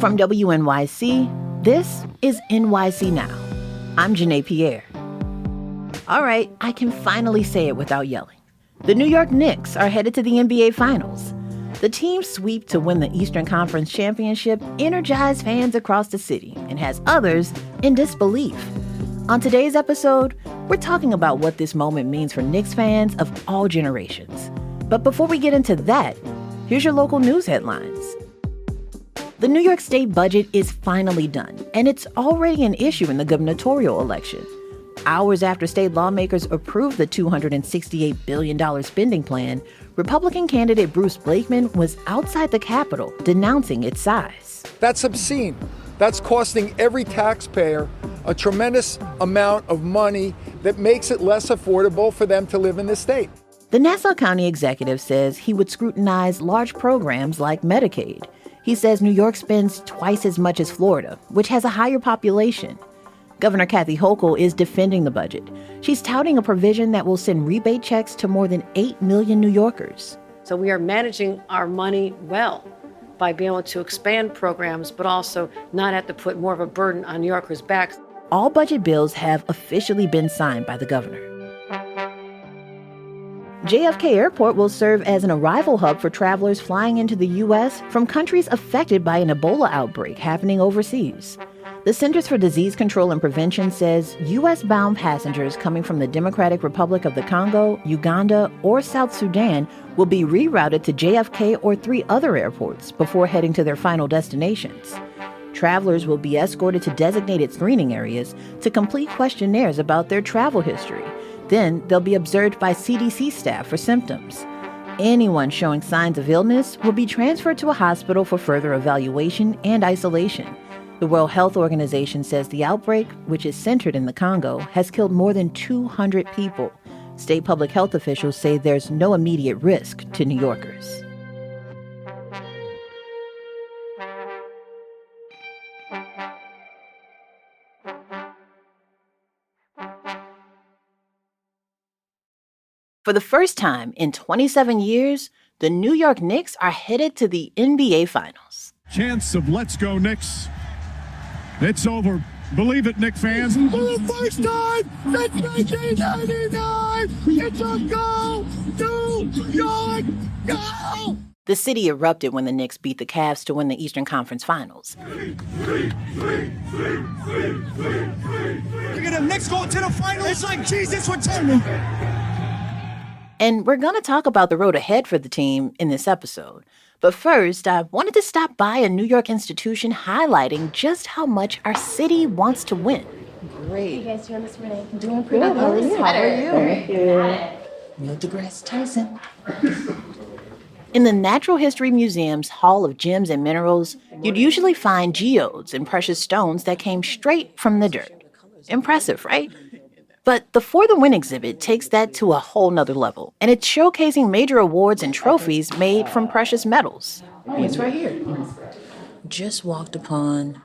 From WNYC, this is NYC Now. I'm Janae Pierre. All right, I can finally say it without yelling. The New York Knicks are headed to the NBA Finals. The team's sweep to win the Eastern Conference Championship energized fans across the city and has others in disbelief. On today's episode, we're talking about what this moment means for Knicks fans of all generations. But before we get into that, here's your local news headlines. The New York State budget is finally done, and it's already an issue in the gubernatorial election. Hours after state lawmakers approved the $268 billion spending plan, Republican candidate Bruce Blakeman was outside the Capitol denouncing its size. That's obscene. That's costing every taxpayer a tremendous amount of money that makes it less affordable for them to live in this state. The Nassau County executive says he would scrutinize large programs like Medicaid. He says New York spends twice as much as Florida, which has a higher population. Governor Kathy Hochul is defending the budget. She's touting a provision that will send rebate checks to more than 8 million New Yorkers. So we are managing our money well by being able to expand programs, but also not have to put more of a burden on New Yorkers' backs. All budget bills have officially been signed by the governor. JFK Airport will serve as an arrival hub for travelers flying into the U.S. from countries affected by an Ebola outbreak happening overseas. The Centers for Disease Control and Prevention says U.S.-bound passengers coming from the Democratic Republic of the Congo, Uganda, or South Sudan will be rerouted to JFK or 3 other airports before heading to their final destinations. Travelers will be escorted to designated screening areas to complete questionnaires about their travel history. Then they'll be observed by CDC staff for symptoms. Anyone showing signs of illness will be transferred to a hospital for further evaluation and isolation. The World Health Organization says the outbreak, which is centered in the Congo, has killed more than 200 people. State public health officials say there's no immediate risk to New Yorkers. For the first time in 27 years, the New York Knicks are headed to the NBA Finals. Chance of let's go Knicks. It's over. Believe it, Knicks fans. For the first time since 1999, it's a go to New York, go! The city erupted when the Knicks beat the Cavs to win the Eastern Conference Finals. Look at them Knicks going to the finals. It's like Jesus returning. And we're going to talk about the road ahead for the team in this episode. But first, I wanted to stop by a New York institution highlighting just how much our city wants to win. Great. You guys doing this morning? Doing pretty good. How are you? Thank you. Neil deGrasse Tyson. In the Natural History Museum's Hall of Gems and Minerals, you'd usually find geodes and precious stones that came straight from the dirt. Impressive, right? But the For the Win exhibit takes that to a whole nother level, and it's showcasing major awards and trophies made from precious metals. Oh, it's right here. Just walked upon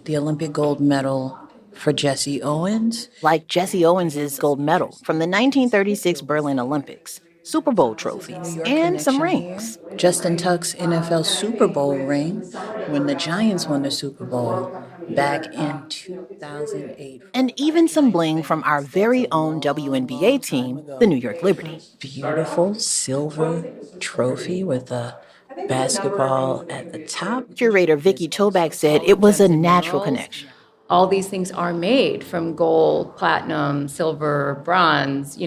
the Olympic gold medal for Jesse Owens. Like Jesse Owens' gold medal from the 1936 Berlin Olympics, Super Bowl trophies, and some rings. Justin Tuck's NFL Super Bowl ring when the Giants won the Super Bowl back in 2008. And even some bling from our very own WNBA team, the New York Liberty. Beautiful silver trophy with a basketball at the top. Curator Vicky Toback said it was a natural connection. All these things are made from gold, platinum, silver, bronze,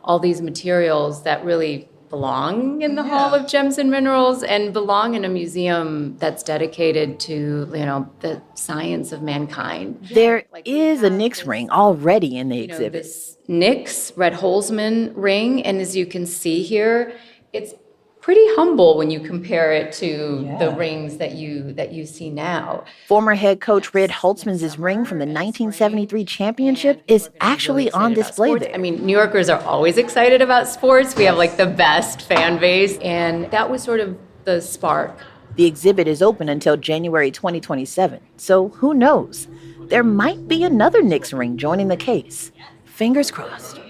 all these materials that really belong in the Hall of Gems and Minerals and belong in a museum that's dedicated to, the science of mankind. There is a Knicks ring already in the exhibit. This Knicks Red Holzman ring, and as you can see here, it's pretty humble when you compare it to the rings that you see now. Former head coach Red Holtzman's ring from the 1973 championship is actually on display there. I mean, New Yorkers are always excited about sports. We have the best fan base, and that was sort of the spark. The exhibit is open until January 2027, so who knows? There might be another Knicks ring joining the case. Fingers crossed.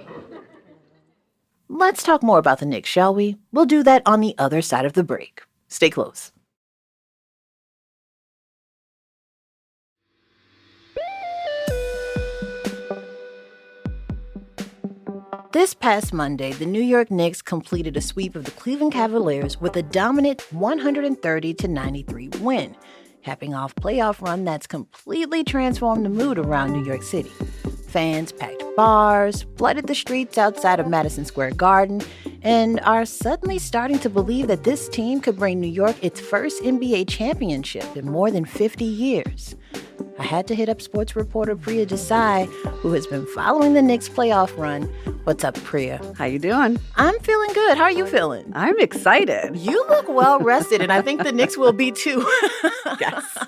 Let's talk more about the Knicks, shall we? We'll do that on the other side of the break. Stay close. This past Monday, the New York Knicks completed a sweep of the Cleveland Cavaliers with a dominant 130-93 win, capping off a playoff run that's completely transformed the mood around New York City. Fans packed bars, flooded the streets outside of Madison Square Garden, and are suddenly starting to believe that this team could bring New York its first NBA championship in more than 50 years. I had to hit up sports reporter Priya Desai, who has been following the Knicks' playoff run. What's up, Priya? How you doing? I'm feeling good. How are you feeling? I'm excited. You look well rested, and I think the Knicks will be too. Yes.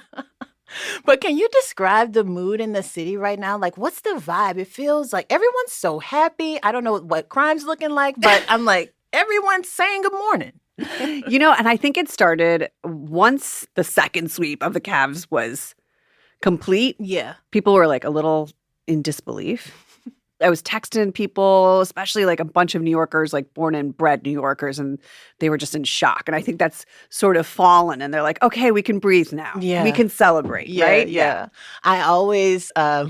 But can you describe the mood in the city right now? Like, what's the vibe? It feels like everyone's so happy. I don't know what crime's looking like, but I'm like, everyone's saying good morning. And I think it started once the second sweep of the Cavs was complete. Yeah. People were like a little in disbelief. I was texting people, especially like a bunch of New Yorkers, like born and bred New Yorkers, and they were just in shock. And I think that's sort of fallen. And they're like, okay, we can breathe now. Yeah. We can celebrate, right? Yeah. I always, I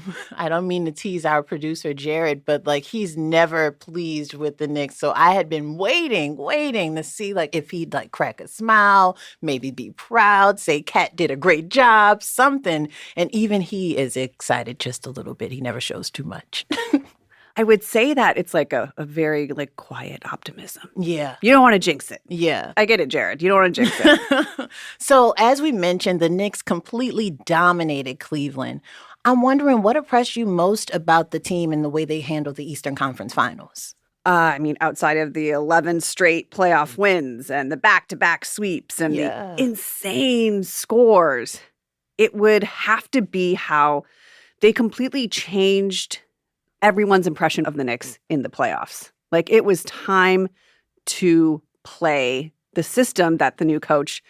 don't mean to tease our producer, Jared, but like he's never pleased with the Knicks. So I had been waiting to see like if he'd like crack a smile, maybe be proud, say Kat did a great job, something. And even he is excited just a little bit. He never shows too much. I would say that it's like a very like quiet optimism. Yeah. You don't want to jinx it. Yeah. I get it, Jared. You don't want to jinx it. So as we mentioned, the Knicks completely dominated Cleveland. I'm wondering what impressed you most about the team and the way they handled the Eastern Conference Finals? Outside of the 11 straight playoff wins and the back-to-back sweeps and the insane scores, it would have to be how they completely changed everyone's impression of the Knicks in the playoffs. Like, it was time to play the system that the new coach,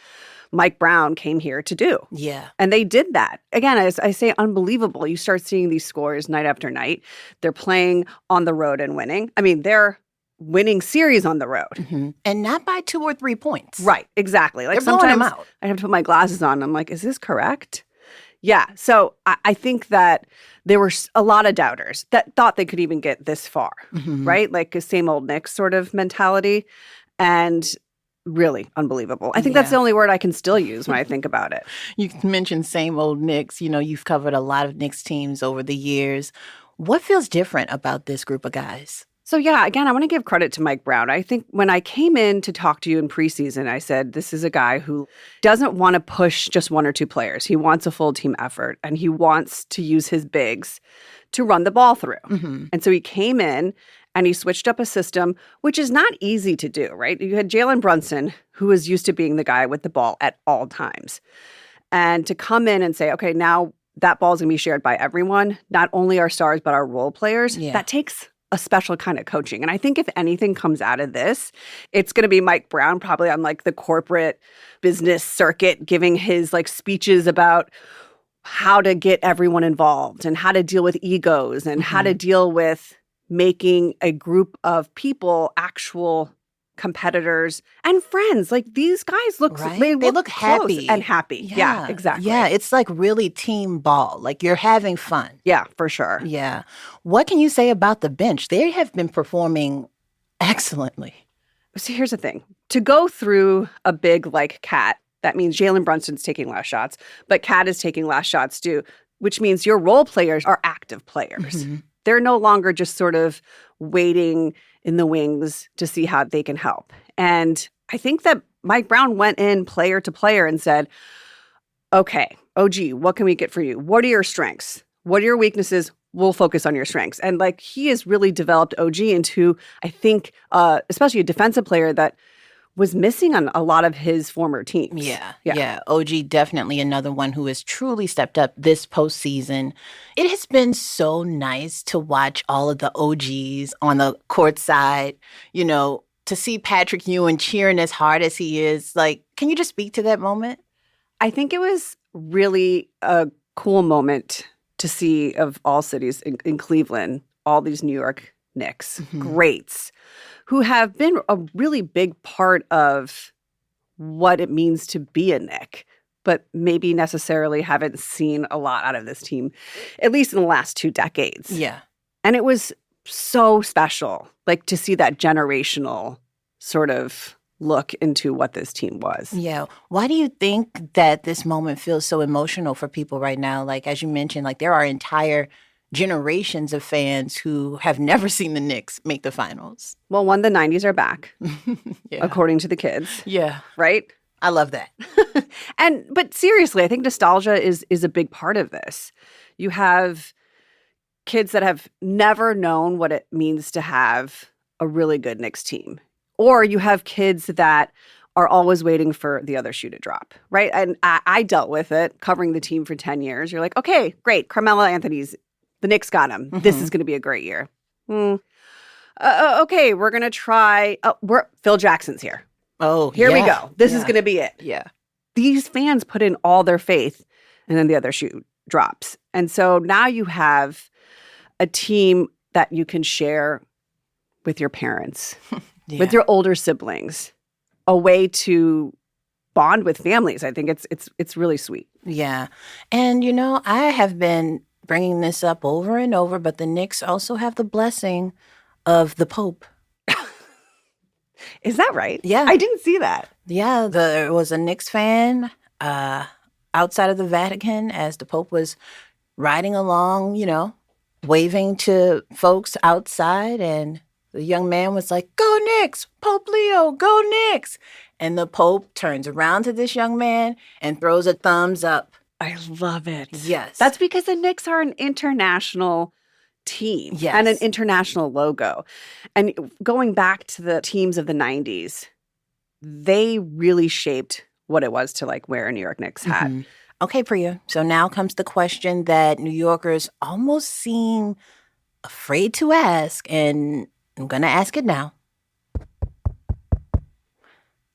Mike Brown, came here to do. Yeah. And they did that. Again, as I say, unbelievable. You start seeing these scores night after night. They're playing on the road and winning. I mean, they're winning series on the road. Mm-hmm. And not by 2 or 3 points. Right, exactly. Like, they're blowing them sometimes out. I have to put my glasses on. I'm like, is this correct? Yeah. So I think that there were a lot of doubters that thought they could even get this far, right? Like a same old Knicks sort of mentality. And really unbelievable. I think that's the only word I can still use when I think about it. You mentioned same old Knicks. You know, you've covered a lot of Knicks teams over the years. What feels different about this group of guys? So, yeah, again, I want to give credit to Mike Brown. I think when I came in to talk to you in preseason, I said, this is a guy who doesn't want to push just 1 or 2 players. He wants a full team effort, and he wants to use his bigs to run the ball through. Mm-hmm. And so he came in and he switched up a system, which is not easy to do, right? You had Jalen Brunson, who was used to being the guy with the ball at all times. And to come in and say, okay, now that ball is going to be shared by everyone, not only our stars, but our role players, that takes a special kind of coaching. And I think if anything comes out of this, it's going to be Mike Brown probably on like the corporate business circuit giving his like speeches about how to get everyone involved and how to deal with egos and how to deal with making a group of people actual competitors and friends. Like, these guys look, right? they look close happy and happy. Yeah, exactly. Yeah, it's like really team ball. Like, you're having fun. Yeah, for sure. Yeah. What can you say about the bench? They have been performing excellently. So here's the thing. To go through a big like Cat, that means Jalen Brunson's taking last shots, but Cat is taking last shots too, which means your role players are active players. Mm-hmm. They're no longer just sort of waiting in the wings to see how they can help. And I think that Mike Brown went in player to player and said, okay, OG, what can we get for you? What are your strengths? What are your weaknesses? We'll focus on your strengths. And like, he has really developed OG into, I think, especially a defensive player that was missing on a lot of his former teams. Yeah. OG definitely another one who has truly stepped up this postseason. It has been so nice to watch all of the OGs on the court side, you know, to see Patrick Ewing cheering as hard as he is. Like, can you just speak to that moment? I think it was really a cool moment to see of all cities in Cleveland, all these New York Knicks, greats, who have been a really big part of what it means to be a Knick, but maybe necessarily haven't seen a lot out of this team, at least in the last 2 decades. Yeah. And it was so special, like to see that generational sort of look into what this team was. Yeah. Why do you think that this moment feels so emotional for people right now? Like, as you mentioned, like there are entire generations of fans who have never seen the Knicks make the finals. Well, one, the 90s are back, Yeah. according to the kids, Yeah. right? I love that. But seriously, I think nostalgia is a big part of this. You have kids that have never known what it means to have a really good Knicks team. Or you have kids that are always waiting for the other shoe to drop, right? And I dealt with it, covering the team for 10 years. You're like, okay, great. Carmelo Anthony's, the Knicks got him. This is going to be a great year. Okay, we're going to try. Phil Jackson's here. Oh, Here we go. This is going to be it. Yeah. These fans put in all their faith, and then the other shoe drops. And so now you have a team that you can share with your parents, with your older siblings, a way to bond with families. I think it's really sweet. Yeah. And, you know, I have been bringing this up over and over, but the Knicks also have the blessing of the Pope. Is that right? Yeah. I didn't see that. Yeah, there was a Knicks fan outside of the Vatican as the Pope was riding along, you know, waving to folks outside, and the young man was like, "Go Knicks! Pope Leo, go Knicks!" And the Pope turns around to this young man and throws a thumbs up. I love it. Yes. That's because the Knicks are an international team and an international logo. And going back to the teams of the 90s, they really shaped what it was to like wear a New York Knicks hat. Mm-hmm. Okay, Priya. So now comes the question that New Yorkers almost seem afraid to ask, and I'm going to ask it now.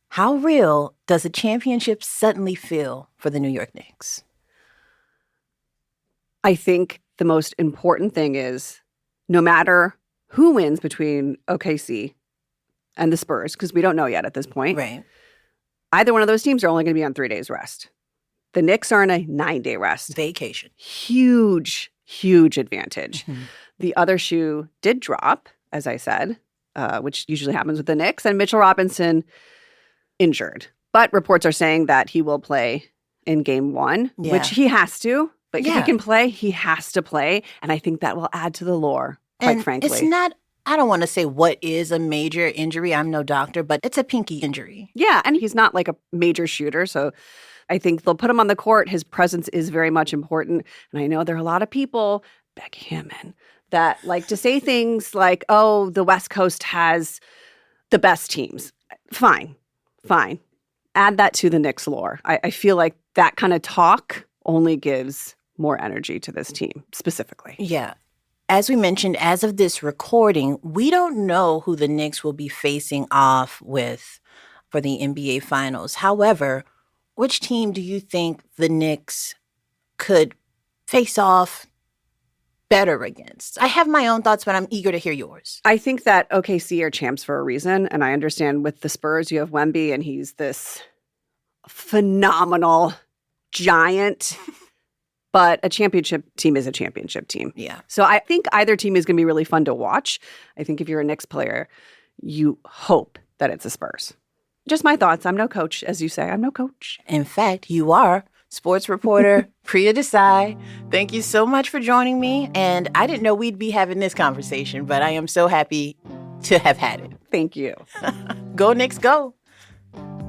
How real does a championship suddenly feel for the New York Knicks? I think the most important thing is no matter who wins between OKC and the Spurs, because we don't know yet at this point, Right. either one of those teams are only going to be on 3 days rest. The Knicks are on a 9-day rest. Vacation. Huge, huge advantage. Mm-hmm. The other shoe did drop, as I said, which usually happens with the Knicks, and Mitchell Robinson injured. But reports are saying that he will play in game 1, which he has to. But if he can play, he has to play. And I think that will add to the lore, quite frankly. It's not, I don't want to say what is a major injury. I'm no doctor, but it's a pinky injury. Yeah, and he's not like a major shooter. So I think they'll put him on the court. His presence is very much important. And I know there are a lot of people, Becky Hammond, that like to say things like, oh, the West Coast has the best teams. Fine. Add that to the Knicks lore. I feel like that kind of talk only gives more energy to this team specifically. Yeah. As we mentioned, as of this recording, we don't know who the Knicks will be facing off with for the NBA Finals. However, which team do you think the Knicks could face off better against? I have my own thoughts, but I'm eager to hear yours. I think that OKC are champs for a reason. And I understand with the Spurs, you have Wemby, and he's this phenomenal giant. But a championship team is a championship team. Yeah. So I think either team is going to be really fun to watch. I think if you're a Knicks player, you hope that it's the Spurs. Just my thoughts. I'm no coach, as you say. I'm no coach. In fact, you are. Sports reporter Priya Desai. Thank you so much for joining me. And I didn't know we'd be having this conversation, but I am so happy to have had it. Thank you. Go Knicks, go.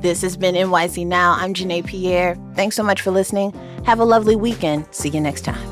This has been NYC Now. I'm Janae Pierre. Thanks so much for listening. Have a lovely weekend. See you next time.